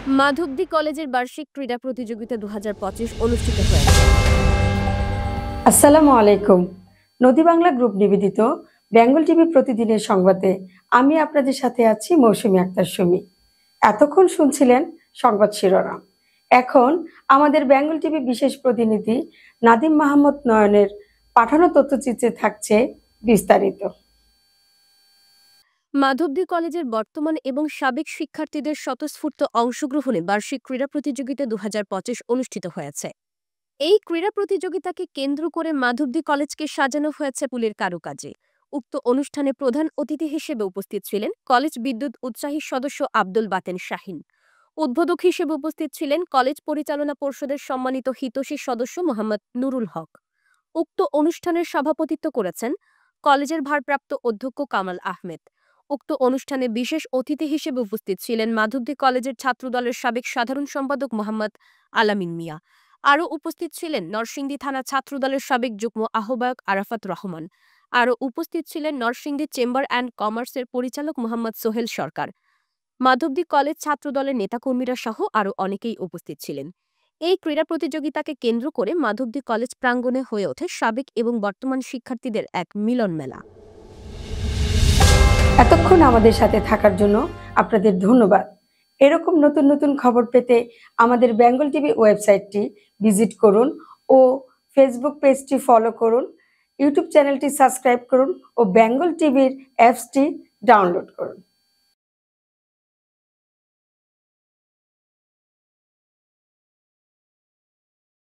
মাধবদী কলেজের বার্ষিক ক্রীড়া প্রতিযোগিতা 2025 অনুষ্ঠিত হয়েছে। আসসালামু আলাইকুম। নদী বাংলা গ্রুপ নিবেদিত বেঙ্গল টিভি প্রতিদিনের সংবাদে আমি আপনাদের সাথে আছি মৌসুমী আক্তার সুমি। এতক্ষণ শুনছিলেন সংবাদ শিরোনাম। এখন আমাদের বেঙ্গল টিভি বিশেষ প্রতিনিধি নাদিম মাহমুদ নয়নের পাঠানো তথ্যচিত্রে থাকছে বিস্তারিত। মাধবদী কলেজের বর্তমান এবং সাবেক শিক্ষার্থীদের স্বতঃস্ফূর্ত অংশগ্রহণে বার্ষিক ক্রীড়া প্রতিযোগিতা 2025 অনুষ্ঠিত হয়েছে। এই ক্রীড়া প্রতিযোগিতাকে কেন্দ্র করে মাধবদী কলেজকে সাজানো হয়েছে ফুলের কারুকাজে। উক্ত অনুষ্ঠানে প্রধান অতিথি হিসেবে উপস্থিত ছিলেন কলেজ বিদ্যুৎ উৎসাহী সদস্য আব্দুল বাতেন শাহিন। উদ্বোধক হিসেবে উপস্থিত ছিলেন কলেজ পরিচালনা পর্ষদের সম্মানিত হিতৈষী সদস্য মোহাম্মদ নুরুল হক। উক্ত অনুষ্ঠানের সভাপতিত্ব করেছেন কলেজের ভারপ্রাপ্ত অধ্যক্ষ কামাল আহমেদ। উক্ত অনুষ্ঠানে বিশেষ অতিথি হিসেবে উপস্থিত ছিলেন মাধবদী কলেজের ছাত্রদলের সাবেক সাধারণ সম্পাদক মোহাম্মদ আলামিন মিয়া। আরও উপস্থিত ছিলেন নরসিংদী থানা ছাত্রদলের সাবেক যুগ্ম আহ্বায়ক আরাফাত রহমান। আরও উপস্থিত ছিলেন নরসিংদী চেম্বার অ্যান্ড কমার্সের পরিচালক মোহাম্মদ সোহেল সরকার। মাধবদী কলেজ ছাত্রদলের নেতাকর্মীরা সহ আরও অনেকেই উপস্থিত ছিলেন। এই ক্রীড়া প্রতিযোগিতাকে কেন্দ্র করে মাধবদী কলেজ প্রাঙ্গণে হয়ে ওঠে সাবেক এবং বর্তমান শিক্ষার্থীদের এক মিলন মেলা। এতক্ষণ আমাদের সাথে থাকার জন্য আপনাদের ধন্যবাদ। এরকম নতুন নতুন খবর পেতে আমাদের বেঙ্গল টিভি ওয়েবসাইটটি ভিজিট করুন ও ফেসবুক পেজটি ফলো করুন, ইউটিউব চ্যানেলটি সাবস্ক্রাইব করুন ও বেঙ্গল টিভির অ্যাপসটি ডাউনলোড করুন।